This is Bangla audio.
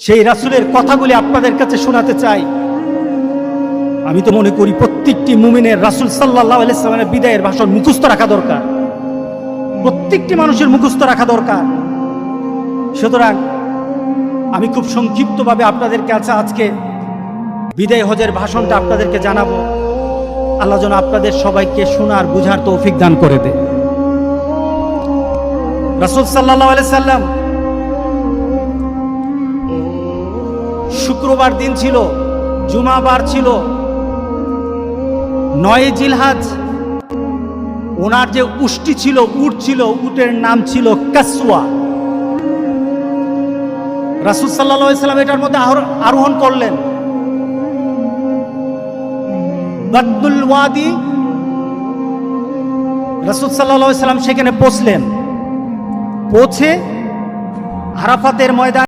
সেই রাসূলের কথাগুলি আপনাদের কাছে শোনাতে চাই। আমি তো মনে করি প্রত্যেকটি মুমিনের রাসূল সাল্লাল্লাহু আলাইহি ওয়াসাল্লামের বিদায়ের ভাষণ মুখস্থ রাখা দরকার, প্রত্যেকটি মানুষের মুখস্থ রাখা দরকার। সুতরাং আমি খুব সংক্ষিপ্তভাবে আপনাদের কাছে আজকে বিদায় হজের ভাষণটা আপনাদেরকে জানাবো। আল্লাহ যেন আপনাদের সবাইকে শোনার বুঝার তৌফিক দান করে দেয়। রাসূল সাল্লাল্লাহু আলাইহি সাল্লাম শুক্রবার দিন ছিল, জুমাবার ছিল, 9 জিলহজ। ওনার যে উষ্টটি ছিল, উট ছিল, উটের নাম ছিল কাসওয়া। রাসূল সাল্লাল্লাহু আলাইহি সাল্লাম এটার মধ্যে আরোহণ করলেন। বাদনুল ওয়াদি রাসূল সাল্লাল্লাহু আলাইহি সাল্লাম সেখানে পৌঁছলেন। পৌঁছে আরাফাতের ময়দান